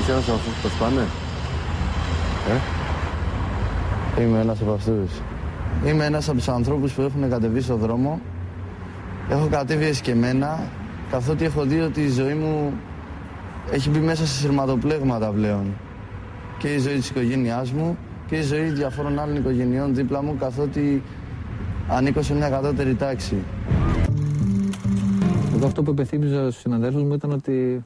Είσαι ένας από αυτούς που τα σπάνε. Είμαι ένας από αυτούς. Είμαι ένας από τους ανθρώπους που έχουν κατεβεί στον δρόμο. Έχω κατέβει εσκεμμένα, καθότι έχω δει ότι η ζωή μου έχει μπει μέσα σε σειρματοπλέγματα πλέον. Και η ζωή της οικογένειάς μου και η ζωή διαφόρων άλλων οικογενειών δίπλα μου, καθότι ανήκω σε μια κατώτερη τάξη. Εγώ αυτό που υπενθύμιζα στους συναδέλφους μου ήταν ότι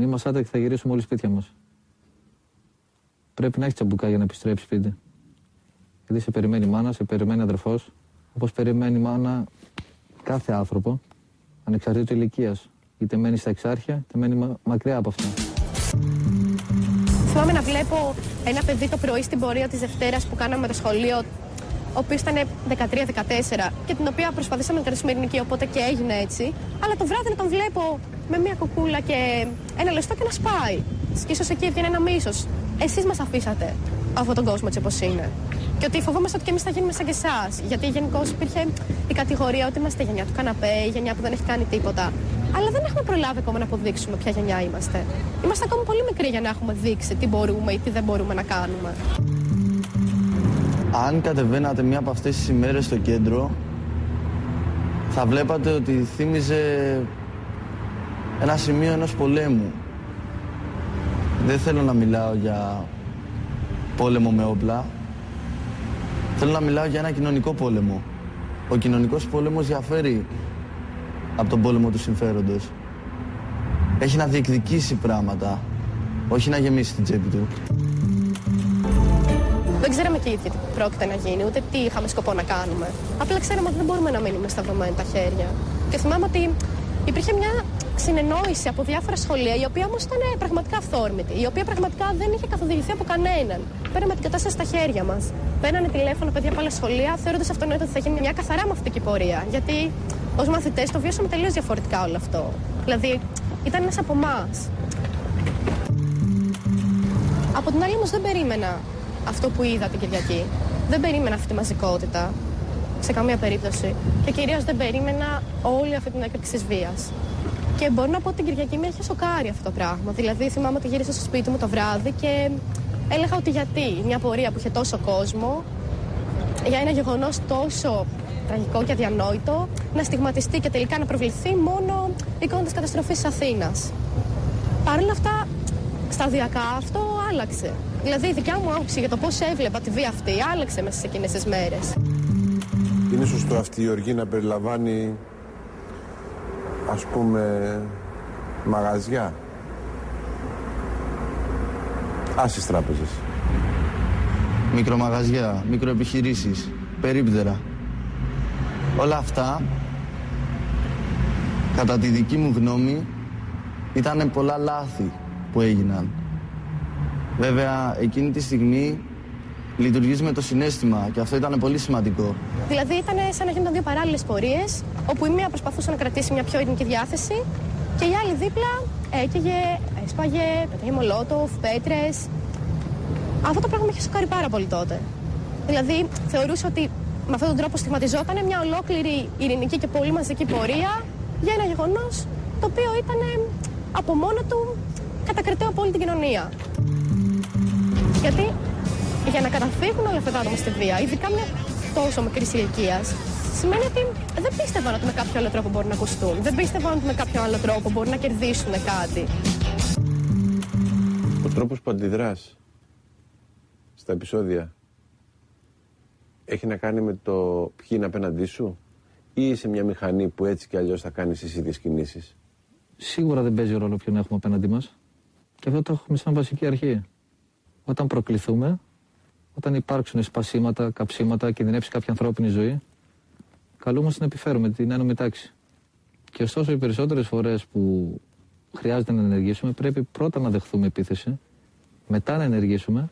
μη μας άτρεχε, θα γυρίσουμε όλοι σπίτια μας. Πρέπει να έχει τσαμπουκά για να επιστρέψει σπίτι. Γιατί σε περιμένει η μάνα, σε περιμένει αδερφός, όπως περιμένει η μάνα κάθε άνθρωπο, ανεξαρτήτως ηλικίας. Είτε μένει στα Εξάρχεια, είτε μένει μακριά από αυτά. Θυμάμαι να βλέπω ένα παιδί το πρωί στην πορεία της Δευτέρας που κάναμε το σχολείο, ο οποίος ήταν 13-14 και την οποία προσπαθήσαμε να κρατήσουμε ειρηνική, οπότε και έγινε έτσι. Αλλά το βράδυ να τον βλέπω με μια κουκούλα και ένα λεστό και να σπάει. Και ίσως εκεί έβγαινε ένα μίσος. Εσείς μας αφήσατε αυτόν τον κόσμο έτσι όπως είναι. Και ότι φοβόμαστε ότι και εμείς θα γίνουμε σαν και εσάς. Γιατί γενικώς υπήρχε η κατηγορία ότι είμαστε γενιά του καναπέ, η γενιά που δεν έχει κάνει τίποτα. Αλλά δεν έχουμε προλάβει ακόμα να αποδείξουμε ποια γενιά είμαστε. Είμαστε ακόμα πολύ μικροί για να έχουμε δείξει τι μπορούμε ή τι δεν μπορούμε να κάνουμε. Αν κατεβαίνατε μία από αυτές τις ημέρες στο κέντρο, θα βλέπατε ότι θύμιζε ένα σημείο ενός πολέμου. Δεν θέλω να μιλάω για πόλεμο με όπλα. Θέλω να μιλάω για ένα κοινωνικό πόλεμο. Ο κοινωνικός πόλεμος διαφέρει από τον πόλεμο του συμφέροντος. Έχει να διεκδικήσει πράγματα, όχι να γεμίσει την τσέπη του. Δεν ξέραμε και οι ίδιοι τι πρόκειται να γίνει, ούτε τι είχαμε σκοπό να κάνουμε. Απλά ξέραμε ότι δεν μπορούμε να μείνουμε σταυρωμένοι τα χέρια. Και θυμάμαι ότι υπήρχε μια συνεννόηση από διάφορα σχολεία, η οποία όμως ήταν πραγματικά αυθόρμητη, η οποία πραγματικά δεν είχε καθοδηγηθεί από κανέναν. Πέραμε την κατάσταση στα χέρια μας. Παίρνανε τηλέφωνο παιδιά από άλλα σχολεία, θεωρώντας αυτονόητο ότι θα γίνει μια καθαρά μαθητική πορεία. Γιατί ως μαθητές το βιώσαμε τελείως διαφορετικά όλο αυτό. Δηλαδή, ήταν ένας από εμάς. Από την άλλη όμως δεν περίμενα αυτό που είδα την Κυριακή. Δεν περίμενα αυτή τη μαζικότητα, σε καμία περίπτωση. Και κυρίως δεν περίμενα όλη αυτή την έκρηξη της βίας. Και μπορώ να πω ότι την Κυριακή με είχε σοκάρει αυτό το πράγμα. Δηλαδή, θυμάμαι ότι γύρισα στο σπίτι μου το βράδυ και έλεγα ότι γιατί μια πορεία που είχε τόσο κόσμο, για ένα γεγονός τόσο τραγικό και αδιανόητο, να στιγματιστεί και τελικά να προβληθεί μόνο η εικόνα της καταστροφής της Αθήνας. Παρ' όλα αυτά, σταδιακά αυτό άλλαξε. Δηλαδή, η δικιά μου άποψη για το πώς έβλεπα τη βία αυτή άλλαξε μέσα σε εκείνες τις μέρες. Είναι σωστό αυτή η οργή να περιλαμβάνει, ας πούμε, μαγαζιά. Άσεις τράπεζες. Μικρομαγαζιά, μικροεπιχειρήσεις, περίπτερα. Όλα αυτά, κατά τη δική μου γνώμη, ήταν πολλά λάθη που έγιναν. Βέβαια, εκείνη τη στιγμή λειτουργείς με το συναίσθημα και αυτό ήταν πολύ σημαντικό. Δηλαδή, ήταν σαν να γίνονταν δύο παράλληλες πορείες, όπου η μία προσπαθούσε να κρατήσει μια πιο ειρηνική διάθεση και η άλλη δίπλα έκαιγε, έσπαγε, πέταγε μολότοφ, πέτρες. Αυτό το πράγμα με είχε σοκάρει πάρα πολύ τότε. Δηλαδή, θεωρούσα ότι με αυτόν τον τρόπο στιγματιζόταν μια ολόκληρη ειρηνική και πολύ μαζική πορεία για ένα γεγονός το οποίο ήταν από μόνο του κατακριτέο από όλη την κοινωνία. Γιατί για να καταφύγουν όλα αυτά τα άτομα στη βία, ειδικά μια τόσο μικρή ηλικία, σημαίνει ότι δεν πίστευαν ότι με κάποιο άλλο τρόπο μπορούν να ακουστούν. Δεν πίστευαν ότι με κάποιο άλλο τρόπο μπορούν να κερδίσουν κάτι. Ο τρόπος που αντιδράς στα επεισόδια έχει να κάνει με το ποιοι είναι απέναντί σου ή είσαι μια μηχανή που έτσι κι αλλιώς θα κάνεις τις ίδιες κινήσεις? Σίγουρα δεν παίζει ρόλο ποιον έχουμε απέναντί μας. Και αυτό το έχουμε σαν βασική αρχή. Όταν προκληθούμε, όταν υπάρξουν σπασίματα, καψίματα, κινδυνεύσει κάποια ανθρώπινη ζωή, καλούμαστε να επιφέρουμε την ένωμη τάξη. Και ωστόσο, οι περισσότερες φορές που χρειάζεται να ενεργήσουμε, πρέπει πρώτα να δεχθούμε επίθεση, μετά να ενεργήσουμε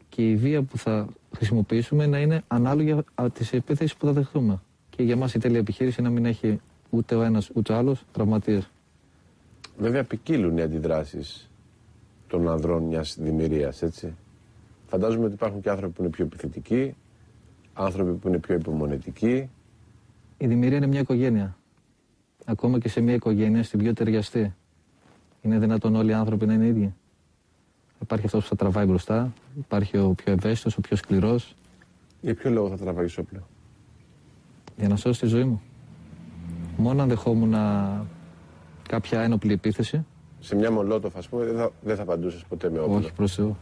και η βία που θα χρησιμοποιήσουμε να είναι ανάλογη της επίθεσης που θα δεχθούμε. Και για μας η τέλεια επιχείρηση να μην έχει ούτε ο ένας ούτε ο άλλος τραυματίες. Βέβαια, ποικίλουν οι αντιδράσεις των ανδρών μιας δημιουργίας, έτσι. Φαντάζομαι ότι υπάρχουν και άνθρωποι που είναι πιο επιθετικοί, άνθρωποι που είναι πιο υπομονετικοί. Η δημιουργία είναι μια οικογένεια. Ακόμα και σε μια οικογένεια, στην πιο ταιριαστή, Είναι δυνατόν όλοι οι άνθρωποι να είναι ίδιοι? Υπάρχει αυτός που θα τραβάει μπροστά, υπάρχει ο πιο ευαίσθητος, ο πιο σκληρός. Για ποιο λόγο θα τραβάγεις όπλο? Για να σώσει τη ζωή μου. Μόνο αν δεχόμουν κάποια ένοπλη επίθεση. Σε μια Μολότοφ, ας πούμε, δεν θα απαντούσες ποτέ με όπλο? Όχι, προς Θεού.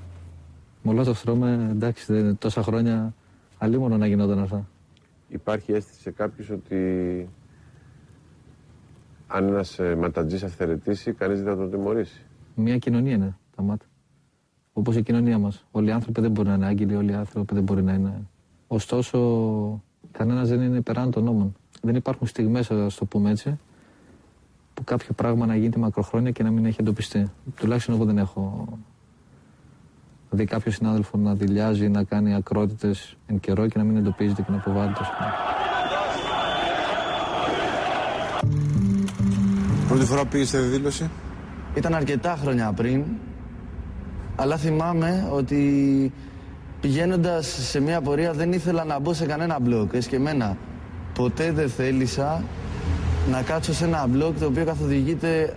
Μολότοφ τρώμε, εντάξει, τόσα χρόνια αλίμονο να γινόταν αυτά. Υπάρχει αίσθηση σε κάποιους ότι αν ένας ματατζής αυθαιρετήσει, κανείς δεν θα τον τιμωρήσει? Μια κοινωνία είναι τα μάτια. Όπως η κοινωνία μας. Όλοι οι άνθρωποι δεν μπορεί να είναι άγγελοι, όλοι οι άνθρωποι δεν μπορεί να είναι. Ωστόσο, κανένας δεν είναι περάν των νόμων. Δεν υπάρχουν στιγμές, ας το πούμε έτσι, που κάποιο πράγμα να γίνεται μακροχρόνια και να μην έχει εντοπιστεί. Τουλάχιστον εγώ δεν έχω δει κάποιο συνάδελφο να δειλιάζει, να κάνει ακρότητες εν καιρό και να μην εντοπίζεται και να αποβάλλεται. Πρώτη φορά πήγες στη δήλωση? Ήταν αρκετά χρόνια πριν, αλλά θυμάμαι ότι πηγαίνοντας σε μια πορεία δεν ήθελα να μπω σε κανένα μπλοκ, εσκεμμένα. Ποτέ δεν θέλησα να κάτσω σε ένα μπλοκ το οποίο καθοδηγείται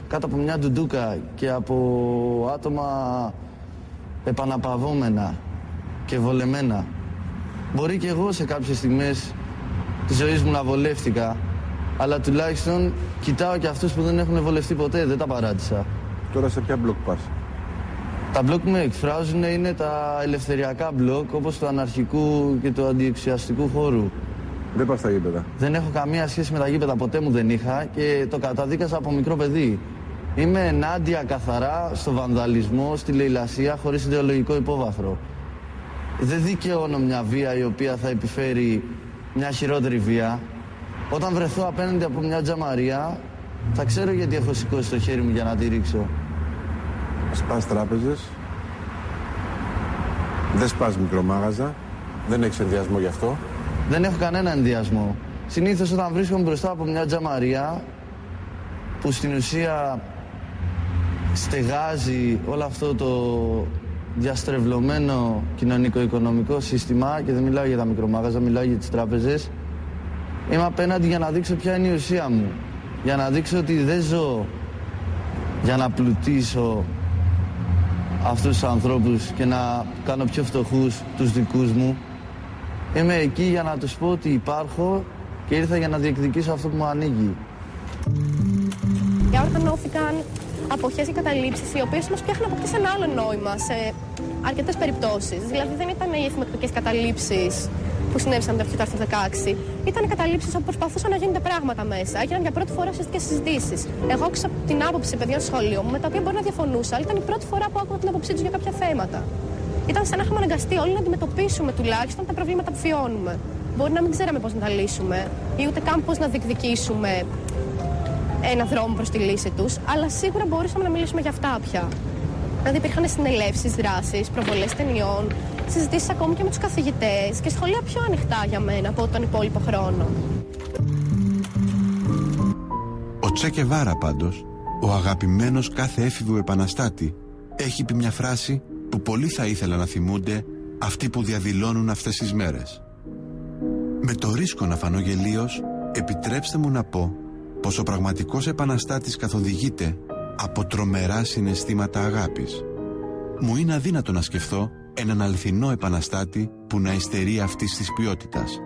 κάτω από μια ντουντούκα και από άτομα επαναπαυόμενα και βολεμένα. Μπορεί και εγώ σε κάποιες στιγμές της ζωής μου να βολεύτηκα, αλλά τουλάχιστον κοιτάω και αυτούς που δεν έχουν βολευτεί ποτέ, δεν τα παράτησα. Τώρα σε ποια μπλοκ πας? Τα μπλοκ που με εκφράζουν είναι τα ελευθεριακά μπλοκ, όπως του αναρχικού και του αντιεξουσιαστικού χώρου. Δεν πας στα γήπεδα? Δεν έχω καμία σχέση με τα γήπεδα, ποτέ μου δεν είχα και το καταδίκασα από μικρό παιδί. Είμαι ενάντια καθαρά στο βανδαλισμό, στη λαιλασία, χωρίς ιδεολογικό υπόβαθρο. Δεν δικαιώνω μια βία η οποία θα επιφέρει μια χειρότερη βία. Όταν βρεθώ απέναντι από μια τζαμαρία, θα ξέρω γιατί έχω σηκώσει το χέρι μου για να τη ρίξω. Σπάς τράπεζες, δεν σπάς μικρομάγαζα, δεν έχεις ενδιασμό γι' αυτό? Δεν έχω κανένα ενδιασμό. Συνήθως όταν βρίσκομαι μπροστά από μια τζαμαρία που στην ουσία στεγάζει όλο αυτό το διαστρεβλωμένο κοινωνικο-οικονομικό σύστημα, και δεν μιλάω για τα μικρομάγαζα, μιλάω για τις τράπεζες, είμαι απέναντι για να δείξω ποια είναι η ουσία μου. Για να δείξω ότι δεν ζω για να πλουτίσω αυτούς τους ανθρώπους και να κάνω πιο φτωχούς τους δικούς μου. Είμαι εκεί για να τους πω ότι υπάρχω και ήρθα για να διεκδικήσω αυτό που μου ανοίγει. Οργανώθηκαν αποχές και καταλήψεις, οι οποίες μας πιάχνουν αποκτήσει ένα άλλο νόημα σε αρκετές περιπτώσεις. Δηλαδή δεν ήταν οι εθιμοκτικές καταλήψεις που συνέβησαν με το άρθρο 16. Ήταν οι καταλήψεις όπου προσπαθούσαν να γίνονται πράγματα μέσα. Έγιναν για πρώτη φορά ουσιαστικές συζητήσεις. Εγώ άκουσα την άποψη παιδιών στο σχολείο μου, με τα οποία μπορεί να διαφωνούσα, αλλά ήταν η πρώτη φορά που άκουγα την άποψή τους για κάποια θέματα. Ήταν σαν να είχαμε αναγκαστεί όλοι να αντιμετωπίσουμε τουλάχιστον τα προβλήματα που βιώνουμε. Μπορεί να μην ξέραμε πώς να τα λύσουμε ή ούτε καν πώς να διεκδικήσουμε ένα δρόμο προς τη λύση τους, αλλά σίγουρα μπορούσαμε να μιλήσουμε για αυτά πια. Δηλαδή υπήρχαν συνελεύσεις, δράσεις, προβολές ταινιών, συζητήσεις ακόμη και με τους καθηγητές και σχολεία πιο ανοιχτά για μένα από τον υπόλοιπο χρόνο. Ο Τσε Γκεβάρα πάντως, ο αγαπημένος κάθε έφηβου επαναστάτη, έχει πει μια φράση που πολλοί θα ήθελα να θυμούνται αυτοί που διαδηλώνουν αυτές τις μέρες. Με το ρίσκο να φανώ γελίος, επιτρέψτε μου να πω πως ο πραγματικός επαναστάτης καθοδηγείται από τρομερά συναισθήματα αγάπης. Μου είναι αδύνατο να σκεφτώ έναν αληθινό επαναστάτη που να υστερεί αυτής της ποιότητας.